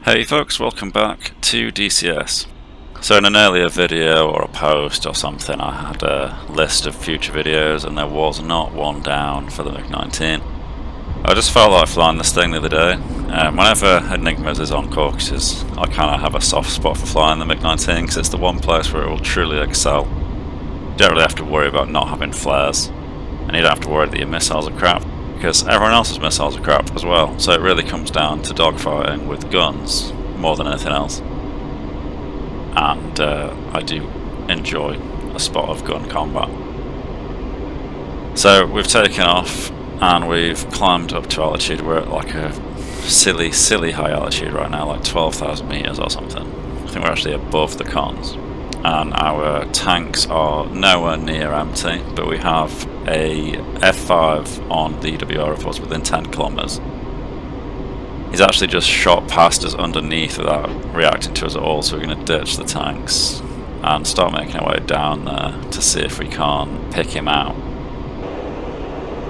Hey folks, welcome back to DCS. So in an earlier video or a post or something I had a list of future videos and there was not one down for the MiG-19. I just felt like flying this thing the other day. Whenever Enigmas is on courses, I kind of have a soft spot for flying the MiG-19 because it's the one place where it will truly excel. You don't really have to worry about not having flares, and you don't have to worry that your missiles are crap, because everyone else's missiles are crap as well, so it really comes down to dogfighting with guns more than anything else. And I do enjoy a spot of gun combat. So we've taken off and we've climbed up to altitude. We're at like a silly high altitude right now, like 12,000 meters or something. I think we're actually above the cons. And our tanks are nowhere near empty, but we have a F5 on the WR reports within 10 kilometers. He's actually just shot past us underneath without reacting to us at all, so we're going to ditch the tanks and start making our way down there to see if we can't pick him out.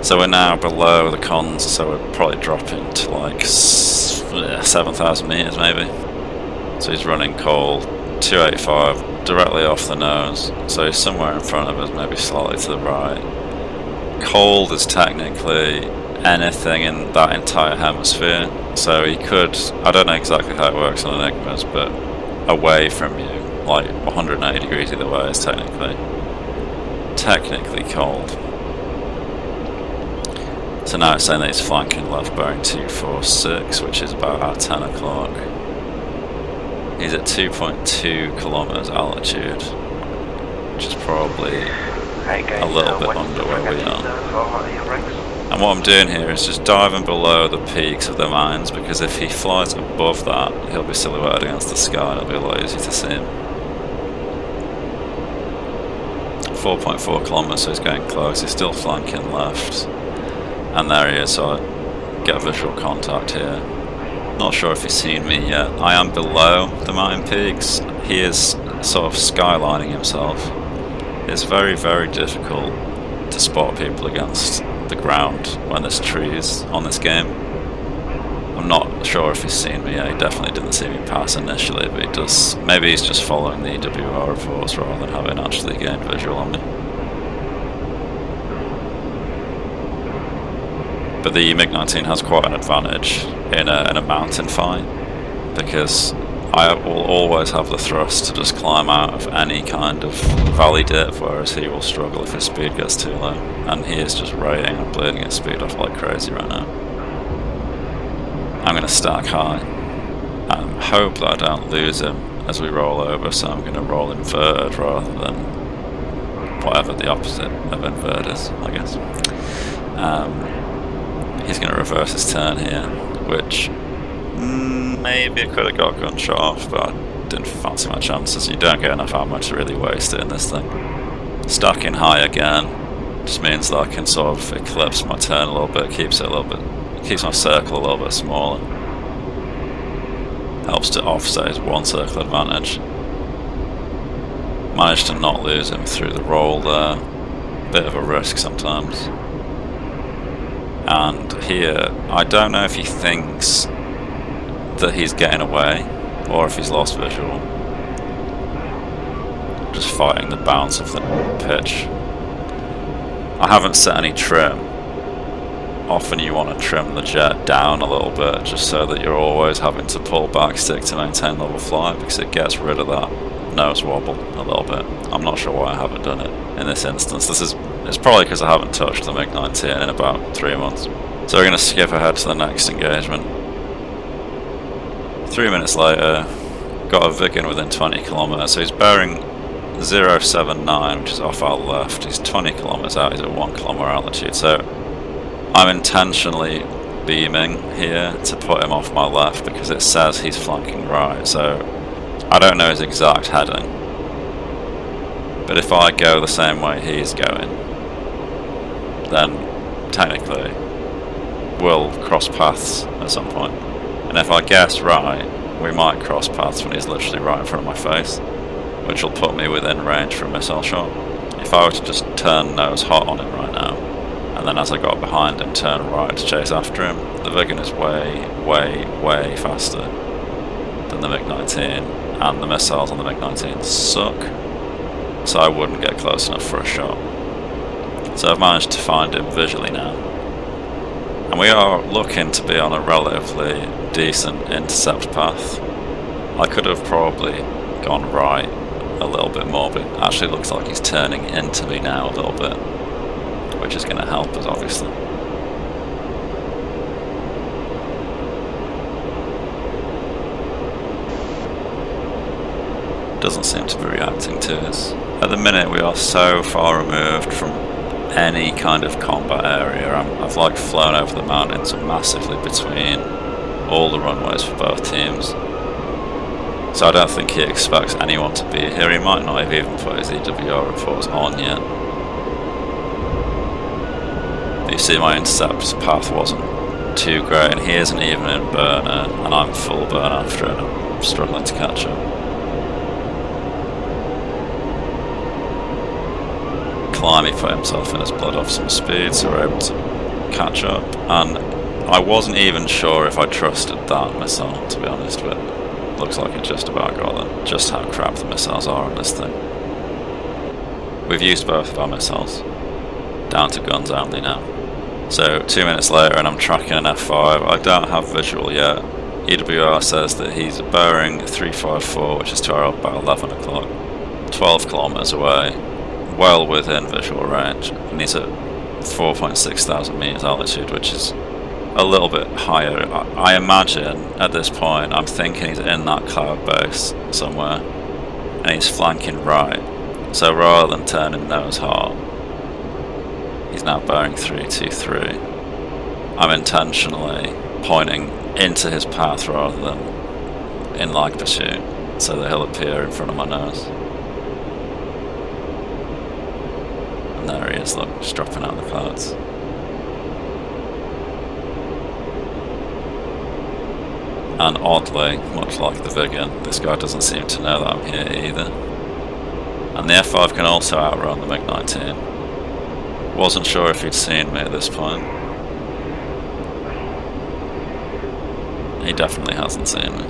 So we're now below the cons, so we're probably dropping to like 7,000 meters maybe. So he's running cold, 285. Directly off the nose, so he's somewhere in front of us, maybe slightly to the right. Cold is technically anything in that entire hemisphere, so he could, I don't know exactly how it works on Enigmas, but away from you, like 180 degrees either way is technically cold. So now it's saying that he's flanking left bearing 246, which is about 10 o'clock. He's at 2.2 kilometers altitude, which is probably a little bit under where we are. And what I'm doing here is just diving below the peaks of the mines, because if he flies above that, he'll be silhouetted against the sky and it'll be a lot easier to see him. 4.4 kilometers, so he's getting close. He's still flanking left. And there he is, so I get visual contact here. Not sure if he's seen me yet. I am below the mountain peaks. He is sort of skylining himself. It's very, very difficult to spot people against the ground when there's trees on this game. I'm not sure if he's seen me yet. He definitely didn't see me pass initially, but he does. Maybe he's just following the WR reports rather than having actually gained visual on me. But the MiG-19 has quite an advantage in a mountain fight, because I will always have the thrust to just climb out of any kind of valley dip, whereas he will struggle if his speed gets too low. And he is just rating and bleeding his speed off like crazy right now. I'm going to stack high and hope that I don't lose him as we roll over, so I'm going to roll inverted rather than whatever the opposite of inverted is, I guess. He's going to reverse his turn here, which maybe I could have got gunshot off, but I didn't fancy my chances. You don't get enough ammo to really waste it in this thing. Stacking high again just means that I can sort of eclipse my turn a little bit, keeps my circle a little bit smaller. Helps to offset his one circle advantage. Managed to not lose him through the roll there. Bit of a risk sometimes. And here, I don't know if he thinks that he's getting away or if he's lost visual. Just fighting the bounce of the pitch. I haven't set any trim. Often you want to trim the jet down a little bit just so that you're always having to pull back stick to maintain level flight, because it gets rid of that nose wobble a little bit. I'm not sure why I haven't done it in this instance. It's probably because I haven't touched the MiG-19 in about 3 months. So we're going to skip ahead to the next engagement. 3 minutes later, got a Viggen within 20 kilometers, so he's bearing 079, which is off our left. He's 20 kilometers out, he's at 1 kilometer altitude, so I'm intentionally beaming here to put him off my left because it says he's flanking right, so I don't know his exact heading. But if I go the same way he's going, then technically we'll cross paths at some point. And if I guess right, we might cross paths when he's literally right in front of my face, which will put me within range for a missile shot. If I were to just turn nose hot on him right now, and then as I got behind him turn right to chase after him, the Viggen is way faster. than the MiG-19, and the missiles on the MiG-19 suck, so I wouldn't get close enough for a shot. So I've managed to find him visually now, and we are looking to be on a relatively decent intercept path. I could have probably gone right a little bit more, but it actually looks like he's turning into me now a little bit, which is going to help us obviously. Doesn't seem to be reacting to us. At the minute we are so far removed from any kind of combat area. I've like flown over the mountains massively between all the runways for both teams. So I don't think he expects anyone to be here. He might not have even put his EWR reports on yet. But you see my intercept path wasn't too great, and he isn't even in burner, and I'm full burn after it. I'm struggling to catch up. Climb, he put himself in his blood off some speed, so we're able to catch up. And I wasn't even sure if I trusted that missile, to be honest, but looks like it just about got it. Just how crap the missiles are on this thing. We've used both of our missiles, down to guns only now. So 2 minutes later and I'm tracking an F5. I don't have visual yet. EWR says that he's bearing 354, which is to our about 11 o'clock, 12 kilometers away, well within visual range, and he's at 4.6 thousand meters altitude, which is a little bit higher. I imagine at this point, I'm thinking he's in that cloud base somewhere, and he's flanking right. So rather than turning nose hot, he's now bearing 323. I'm intentionally pointing into his path rather than in like pursuit, so that he'll appear in front of my nose. And there he is, look, just dropping out of the clouds. And oddly, much like the Viggen, this guy doesn't seem to know that I'm here either. And the F5 can also outrun the MiG-19. Wasn't sure if he'd seen me at this point. He definitely hasn't seen me.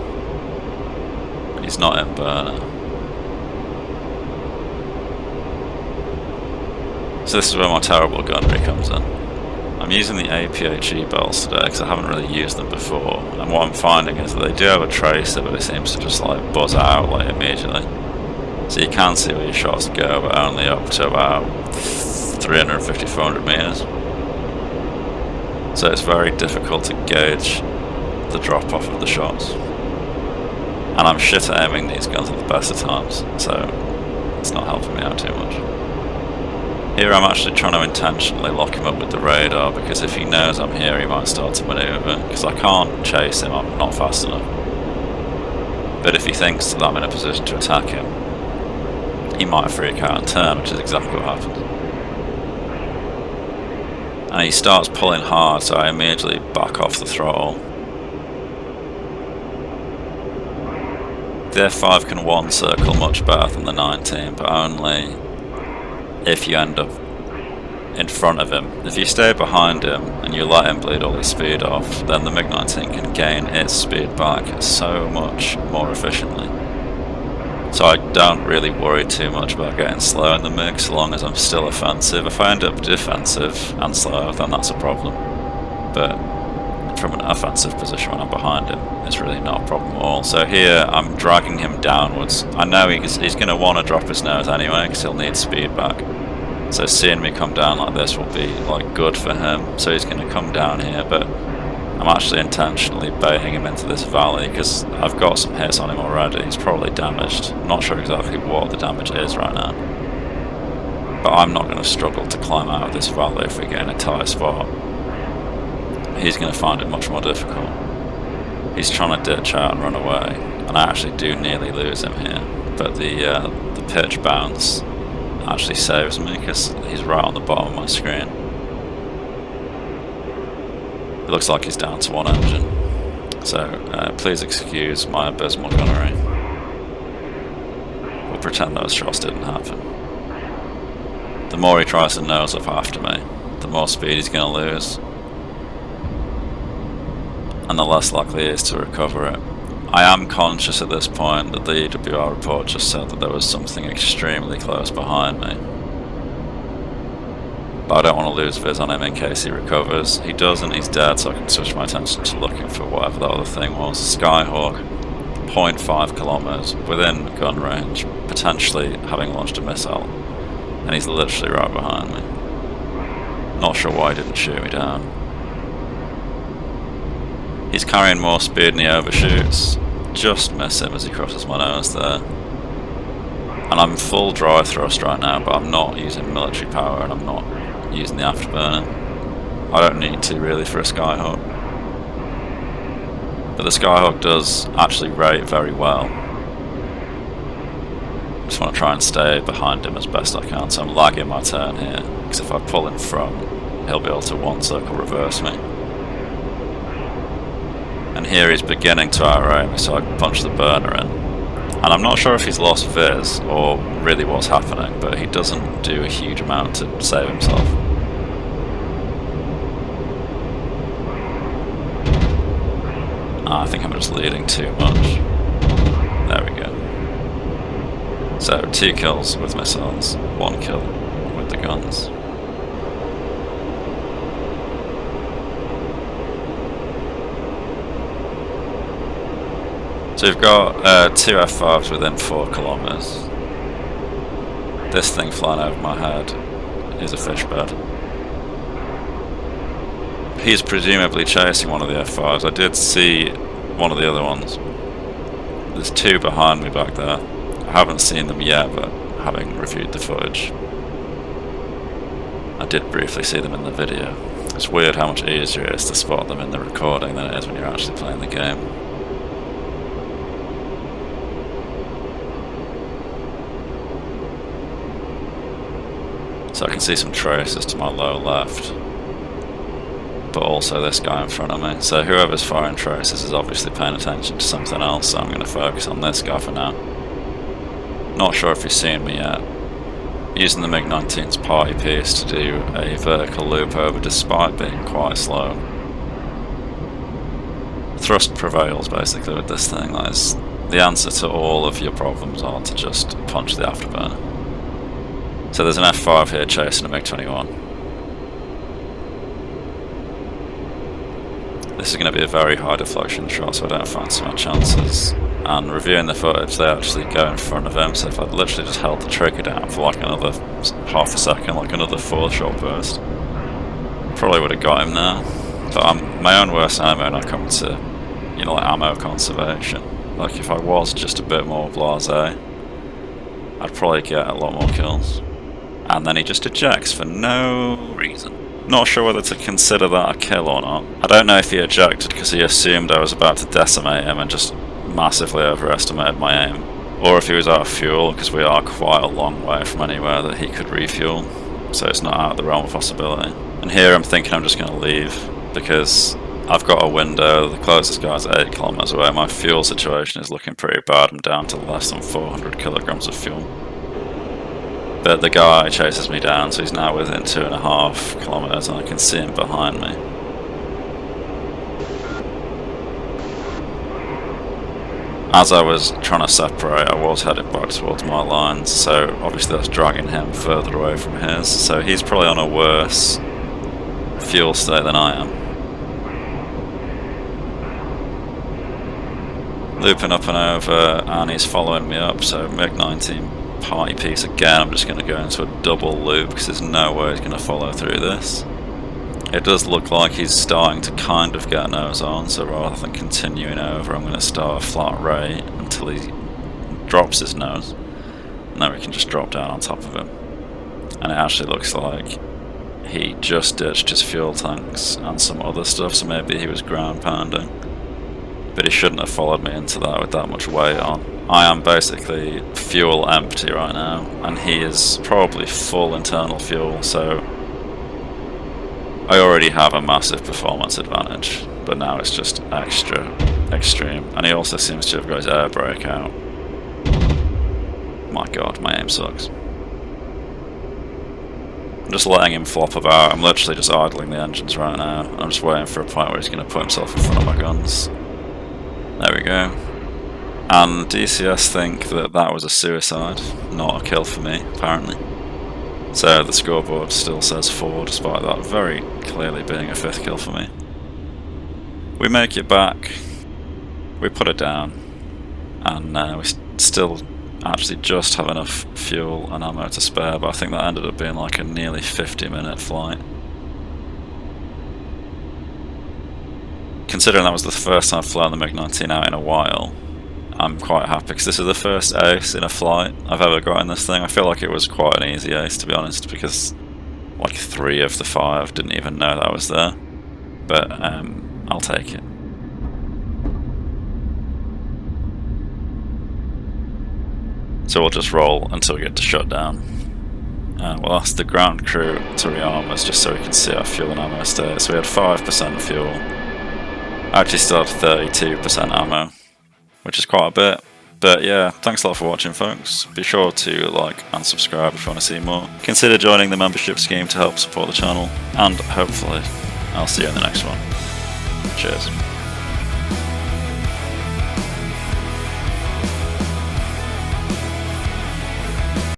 He's not in burner. So this is where my terrible gunnery comes in. I'm using the APHE belts today because I haven't really used them before, and what I'm finding is that they do have a tracer, but it seems to just like buzz out like immediately. So you can see where your shots go, but only up to about 350-400 meters. So it's very difficult to gauge the drop off of the shots. And I'm shit at aiming these guns at the best of times, so it's not helping me out too much. Here I'm actually trying to intentionally lock him up with the radar, because if he knows I'm here he might start to manoeuvre, because I can't chase him, I'm not fast enough. But if he thinks that I'm in a position to attack him, he might freak out and turn, which is exactly what happened. And he starts pulling hard, so I immediately back off the throttle. The F5 can one circle much better than the 19, but only if you end up in front of him. If you stay behind him and you let him bleed all his speed off, then the MiG-19 can gain its speed back so much more efficiently. So I don't really worry too much about getting slow in the MiG so long as I'm still offensive. If I end up defensive and slow, then that's a problem. But from an offensive position when I'm behind him, it's really not a problem at all. So here I'm dragging him downwards. I know he's going to want to drop his nose anyway because he'll need speed back. So seeing me come down like this will be like good for him. So he's going to come down here, but I'm actually intentionally baiting him into this valley because I've got some hits on him already. He's probably damaged. I'm not sure exactly what the damage is right now, but I'm not going to struggle to climb out of this valley if we get in a tight spot. He's going to find it much more difficult. He's trying to ditch out and run away, and I actually do nearly lose him here, but the pitch bounce actually saves me because he's right on the bottom of my screen. It looks like he's down to one engine, so please excuse my abysmal gunnery. We'll pretend those shots didn't happen. The more he tries to nose up after me, the more speed he's going to lose, and the less likely he is to recover it. I am conscious at this point that the EWR report just said that there was something extremely close behind me. But I don't want to lose viz on him in case he recovers. He doesn't, he's dead, so I can switch my attention to looking for whatever that other thing was. Skyhawk, 0.5 kilometers, within gun range, potentially having launched a missile. And he's literally right behind me. Not sure why he didn't shoot me down. He's carrying more speed and he overshoots. Just miss him as he crosses my nose there. And I'm full dry thrust right now, but I'm not using military power and I'm not using the afterburner. I don't need to really for a Skyhawk. But the Skyhawk does actually rate very well. Just want to try and stay behind him as best I can, so I'm lagging my turn here, because if I pull in front, he'll be able to one circle reverse me. And here he's beginning to outrate me, so I can punch the burner in. And I'm not sure if he's lost viz or really what's happening, but he doesn't do a huge amount to save himself. I think I'm just leading too much. There we go. So 2 kills with missiles, 1 kill with the guns. So we've got 2 F5s within 4 kilometers. This thing flying over my head is a fish bed. He's presumably chasing one of the F5s. I did see one of the other ones. There's 2 behind me back there. I haven't seen them yet, but having reviewed the footage, I did briefly see them in the video. It's weird how much easier it is to spot them in the recording than it is when you're actually playing the game. So I can see some traces to my low left, but also this guy in front of me. So whoever's firing traces is obviously paying attention to something else, so I'm going to focus on this guy for now. Not sure if he's seen me yet. Using the MiG-19's party piece to do a vertical loop over despite being quite slow. Thrust prevails basically with this thing. That is the answer to all of your problems, are to just punch the afterburner. So there's an F5 here chasing a MiG-21. This is going to be a very high deflection shot, so I don't fancy my chances. And reviewing the footage, they actually go in front of him, so if I'd literally just held the trigger down for like another half a second, like another 4-shot burst, probably would have got him there. But I'm my own worst enemy when I come to, you know, like ammo conservation. Like if I was just a bit more blasé, I'd probably get a lot more kills. And then he just ejects for no reason. Not sure whether to consider that a kill or not. I don't know if he ejected because he assumed I was about to decimate him and just massively overestimated my aim, or if he was out of fuel, because we are quite a long way from anywhere that he could refuel, so it's not out of the realm of possibility. And here I'm thinking I'm just going to leave, because I've got a window, the closest guy's 8 kilometers away, my fuel situation is looking pretty bad, I'm down to less than 400 kilograms of fuel. But the guy chases me down, so he's now within 2.5 kilometers and I can see him behind me. As I was trying to separate, I was heading back towards my lines, so obviously that's dragging him further away from his, so he's probably on a worse fuel state than I am. Looping up and over, and he's following me up, so MiG-19 party piece again. I'm just going to go into a double loop because there's no way he's going to follow through this. It does look like he's starting to kind of get nose on, so rather than continuing over, I'm going to start a flat rate until he drops his nose, and then we can just drop down on top of him. And it actually looks like he just ditched his fuel tanks and some other stuff, so maybe he was ground pounding. But he shouldn't have followed me into that with that much weight on. I am basically fuel empty right now, and he is probably full internal fuel, so I already have a massive performance advantage, but now it's just extra extreme. And he also seems to have got his air brake out. My god, my aim sucks. I'm just letting him flop about. I'm literally just idling the engines right now. I'm just waiting for a point where he's going to put himself in front of my guns. There we go. And DCS think that that was a suicide, not a kill for me, apparently. So the scoreboard still says 4, despite that very clearly being a 5th kill for me. We make it back, we put it down, and we still actually just have enough fuel and ammo to spare, but I think that ended up being like a nearly 50-minute flight. Considering that was the first time I've flown the MiG-19 out in a while, I'm quite happy because this is the first ace in a flight I've ever got in this thing. I feel like it was quite an easy ace, to be honest, because like 3 of the 5 didn't even know that I was there. But I'll take it. So we'll just roll until we get to shutdown. We'll ask the ground crew to rearm us just so we can see our fuel and ammo status. So we had 5% fuel. I actually still had 32% ammo, which is quite a bit. But yeah, thanks a lot for watching, folks. Be sure to like and subscribe if you want to see more. Consider joining the membership scheme to help support the channel, and hopefully I'll see you in the next one. Cheers.